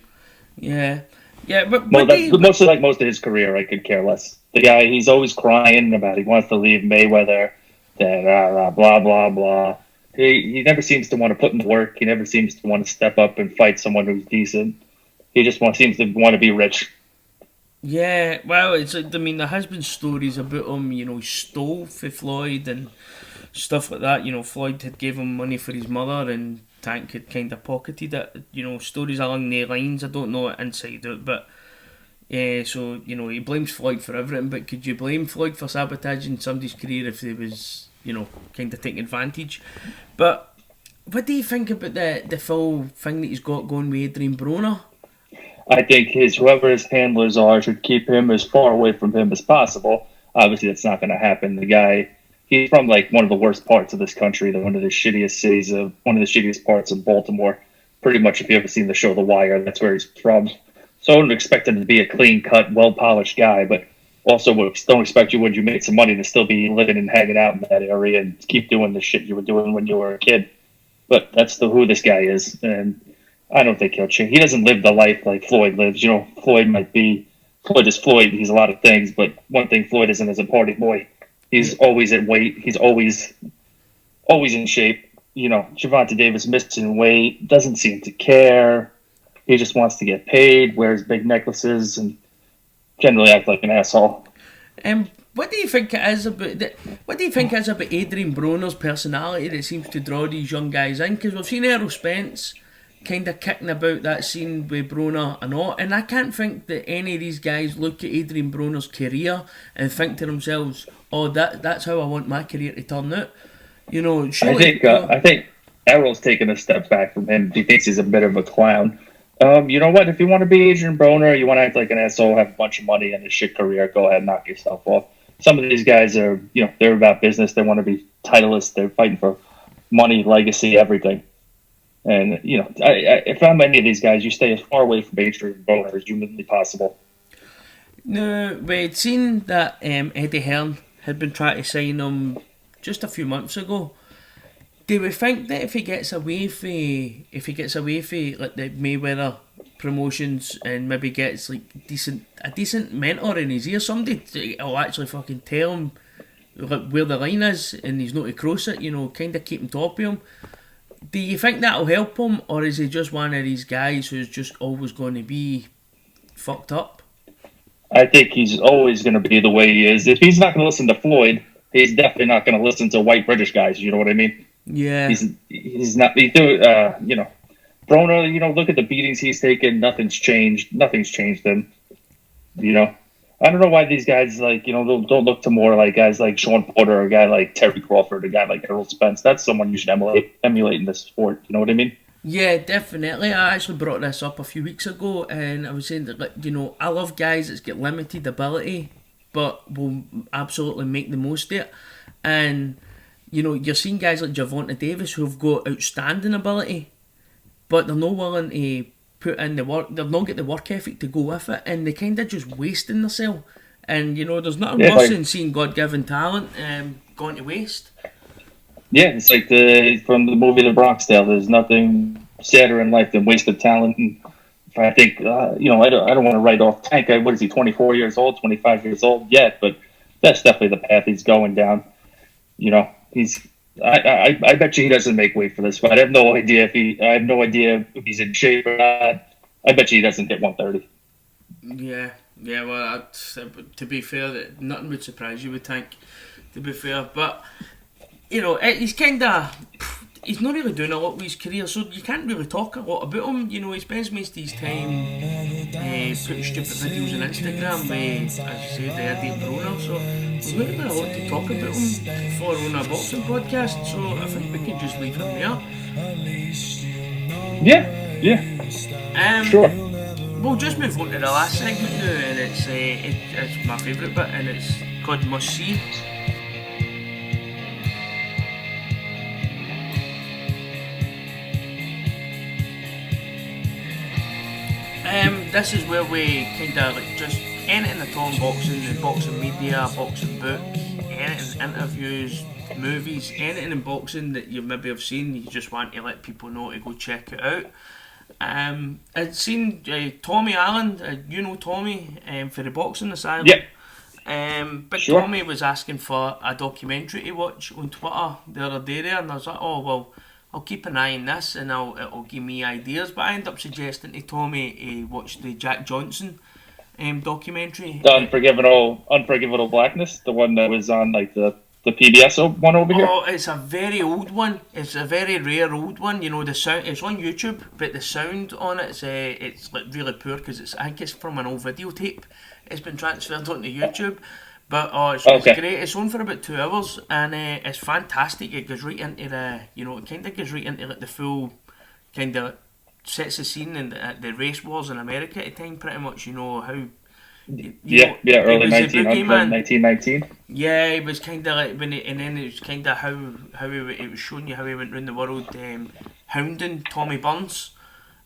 Yeah. Yeah, but Well, what do you... most of his career, I could care less. The guy, he's always crying about he wants to leave Mayweather, that blah blah blah. He never seems to want to put in the work. He never seems to want to step up and fight someone who's decent. He just seems to want to be rich. Yeah, well, it's like, I mean, there has been stories about him, he stole for Floyd and stuff like that. Floyd had gave him money for his mother, and Tank had kind of pocketed it. Stories along the lines. I don't know it inside out, but yeah. So he blames Floyd for everything. But could you blame Floyd for sabotaging somebody's career if they was kind of taking advantage? But what do you think about the full thing that he's got going with Adrian Broner? I think whoever his handlers are should keep him as far away from him as possible. Obviously, that's not going to happen. The guy, he's from like one of the worst parts of this country, one of the shittiest cities of one of the shittiest parts of Baltimore. Pretty much, if you ever seen the show The Wire, that's where he's from. So I don't expect him to be a clean cut, well polished guy, but also don't expect you when you made some money to still be living and hanging out in that area and keep doing the shit you were doing when you were a kid. But that's who this guy is, and I don't think he'll change. He doesn't live the life like Floyd lives. Floyd is Floyd. He's a lot of things, but one thing Floyd isn't is a party boy. He's always at weight. He's always in shape. Gervonta Davis missing weight, doesn't seem to care. He just wants to get paid, wears big necklaces, and generally act like an asshole. What do you think it is about What do you think it is about Adrian Broner's personality that seems to draw these young guys in? Because we've seen Errol Spence kind of kicking about that scene with Broner and all, and I can't think that any of these guys look at Adrian Broner's career and think to themselves, "Oh, that's how I want my career to turn out." Surely. I think Errol's taken a step back from him. He thinks he's a bit of a clown. You know what? If you want to be Adrian Broner, you want to act like an asshole, have a bunch of money and a shit career, go ahead and knock yourself off. Some of these guys are, they're about business. They want to be titleists. They're fighting for money, legacy, everything. And, if I'm any of these guys, you stay as far away from Adrian Broner as humanly possible. No, we'd seen that Eddie Hearn had been trying to sign him just a few months ago. Do we think that if he gets away for like the Mayweather promotions and maybe gets like a decent mentor in his ear, somebody will actually fucking tell him like where the line is and he's not to cross it, kind of keep him top of him? Do you think that'll help him, or is he just one of these guys who's just always going to be fucked up? I think he's always going to be the way he is. If he's not going to listen to Floyd, he's definitely not going to listen to white British guys. You know what I mean? Yeah. He's not. Broner. Look at the beatings he's taken. Nothing's changed. Nothing's changed him. I don't know why these guys don't look to more like guys like Sean Porter or a guy like Terry Crawford, a guy like Errol Spence. That's someone you should emulate in this sport. You know what I mean? Yeah, definitely. I actually brought this up a few weeks ago, and I was saying that I love guys that's got limited ability, but will absolutely make the most of it. And you're seeing guys like Gervonta Davis who've got outstanding ability, but they're not willing to put in the work. They've not got the work ethic to go with it, and they kind of just wasting themselves. And there's nothing worse than seeing God-given talent going to waste. Yeah, it's like from the movie The Bronx Tale. There's nothing sadder in life than wasted talent. And I think I don't want to write off Tank. What is he? 24 years old, 25 years old yet? But that's definitely the path he's going down. He's. I bet you he doesn't make weight for this fight. I have no idea if he's in shape or not. I bet you he doesn't hit 130. Yeah. Well, to be fair, nothing would surprise you with Tank. To be fair, but he's he's not really doing a lot with his career, so you can't really talk a lot about him. He spends most of his time putting stupid videos on Instagram with, as you say, the Eddie Broner. So We've not really a lot to talk about him for on a boxing podcast, so I think we can just leave him there. Yeah, sure. We'll just move on to the last segment now, and it's my favourite bit, and it's called Must See. This is where we kind of like just anything at all in boxing, the boxing media, boxing book, anything, interviews, movies, anything in boxing that you maybe have seen, you just want to let people know to go check it out. I'd seen Tommy Allen, you know Tommy, for the Boxing Asylum. Yep. But Sure. Tommy was asking for a documentary to watch on Twitter the other day there, and I was like, oh well, I'll keep an eye on this and it'll give me ideas. But I ended up suggesting to Tommy to watch the Jack Johnson documentary. The Unforgivable Blackness, the one that was on like the PBS one over here. Oh, it's a very old one. It's a very rare old one. You know, the sound. It's on YouTube, but the sound on it's like really poor because I think it's from an old videotape. It's been transferred onto YouTube. But it's Okay. great. It's on for about 2 hours, and it's fantastic. It goes right into it kind of goes right into like the full, kind of sets the scene in the race wars in America at the time. Pretty much, you know how. Early was a 1919. Yeah, it was kind of like and then it was kind of how it was showing you how he went around the world hounding Tommy Burns,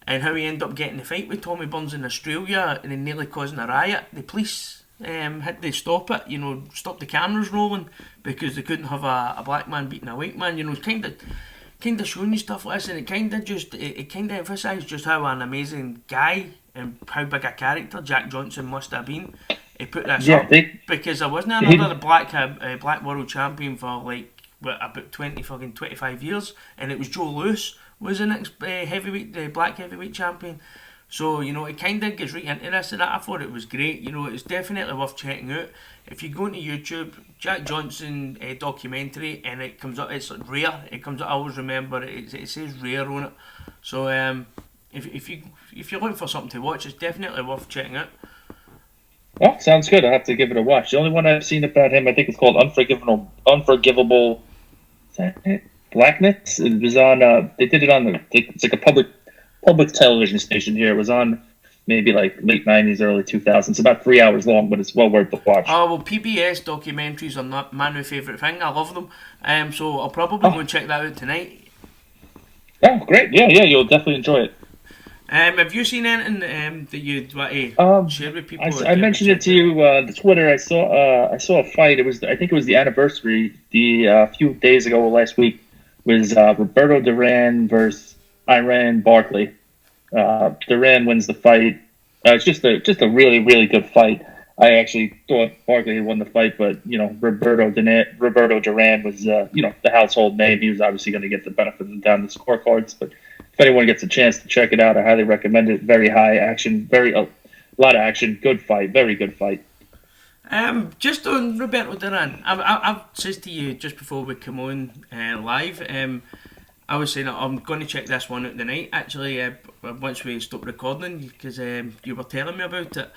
and how he ended up getting the fight with Tommy Burns in Australia, and then nearly causing a riot. The police had to stop it, you know, stop the cameras rolling because they couldn't have a black man beating a white man. You know, it's kind of showing you stuff like this, and it kind of emphasised just how an amazing guy and how big a character Jack Johnson must have been. He put this up because there wasn't another black world champion for like about 25 years, and it was Joe Louis was the next black heavyweight champion. So, you know, it kind of gets right into this, and I thought it was great. You know, it's definitely worth checking out. If you go into YouTube, Jack Johnson documentary, and it comes up, it's rare. It comes up, I always remember it says rare on it. So, if you're looking for something to watch, it's definitely worth checking out. Oh, sounds good. I'll have to give it a watch. The only one I've seen about him, I think it's called Unforgivable Blackness. It was on, they did it on it's like a public television station here. It was on maybe like late 90s, early 2000s. It's about 3 hours long, but it's well worth the watch. Oh, well, PBS documentaries are not my new favourite thing. I love them. So I'll probably go and check that out tonight. Oh, great. Yeah, you'll definitely enjoy it. Have you seen anything that you'd want to share with people? I mentioned it to you on Twitter. I saw a fight. I think it was the anniversary. A few days ago, last week, was Roberto Duran versus Iran Barkley. Duran wins the fight. It's just a really, really good fight. I actually thought Barkley had won the fight, but you know, Roberto Duran was the household name. He was obviously going to get the benefit of the doubt in the scorecards. But if anyone gets a chance to check it out, I highly recommend it. Very high action, a lot of action. Good fight, very good fight. Just on Roberto Duran, I've said to you just before we come on live. I was saying I'm going to check this one out tonight. Actually, once we stop recording, because you were telling me about it.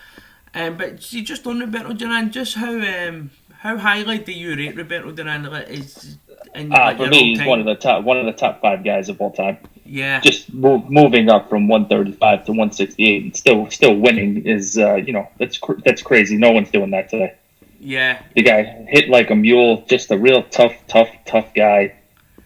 But see, just on Roberto Duran, just how highly do you rate Roberto Duran? For me, he's one of the top 5 guys of all time. Yeah. Just moving up from 135 to 168 and still winning is that's crazy. No one's doing that today. Yeah. The guy hit like a mule. Just a real tough guy.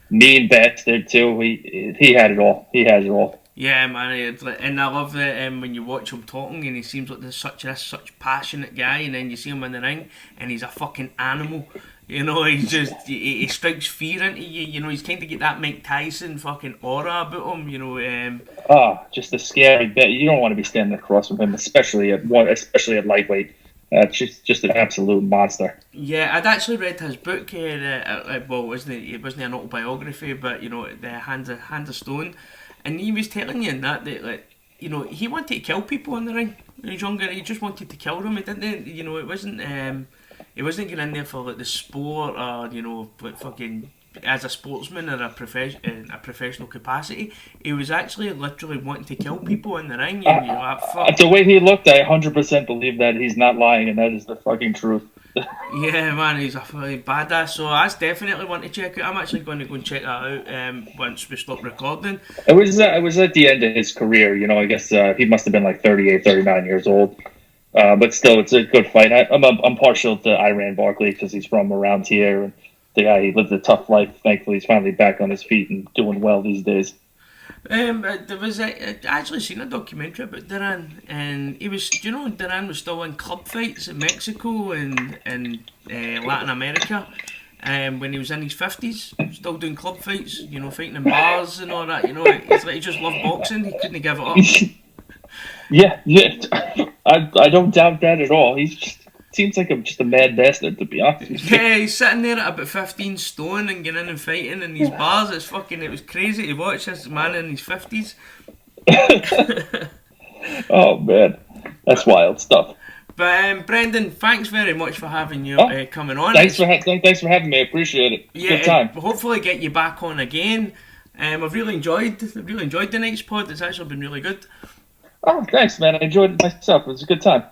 Mean bastard too. He had it all. He has it all. Yeah, man, and I love that when you watch him talking, and he seems like this such passionate guy, and then you see him in the ring, and he's a fucking animal. You know, he's just he strikes fear into you. You know, he's kind of get that Mike Tyson fucking aura about him. You know, just a scary bit. You don't want to be standing across from him, especially at lightweight. Just an absolute monster. Yeah, I'd actually read his book. It wasn't an autobiography, but you know, the Hands of Stone. And he was telling you in that like, you know, he wanted to kill people in the ring. When he was younger, he just wanted to kill them. He didn't, you know, it wasn't. He wasn't getting in there for like the sport or you know, like fucking as a sportsman or a professional capacity. He was actually literally wanting to kill people in the ring. And you're like, fuck. The way he looked, I 100% believe that he's not lying, and that is the fucking truth. Yeah, man, he's a fucking badass. So that's definitely one to check out. I'm actually going to go and check that out once we stop recording. It was at the end of his career. I guess he must have been like 38, 39 years old. But still, it's a good fight. I'm partial to Iran Barkley because he's from around here, and he lived a tough life. Thankfully, he's finally back on his feet and doing well these days. There was I actually seen a documentary about Duran, and he was, Duran was still in club fights in Mexico and Latin America, when he was in his 50s, still doing club fights, fighting in bars and all that. It's like he just loved boxing. He couldn't give it up. Yeah. I don't doubt that at all. Seems like just a mad bastard, to be honest with you. Yeah, he's sitting there at about 15 stone and getting in and fighting in these bars. It was crazy to watch this man in his 50s. Oh man, that's wild stuff. But Brendan, thanks very much for having you coming on. Thanks for having me. I appreciate it. Yeah, good time. Hopefully get you back on again. I've really enjoyed the next pod. It's actually been really good. Oh, thanks, man. I enjoyed it myself. It was a good time.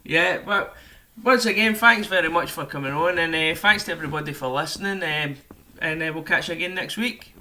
Yeah, well, once again, thanks very much for coming on, and thanks to everybody for listening. And we'll catch you again next week.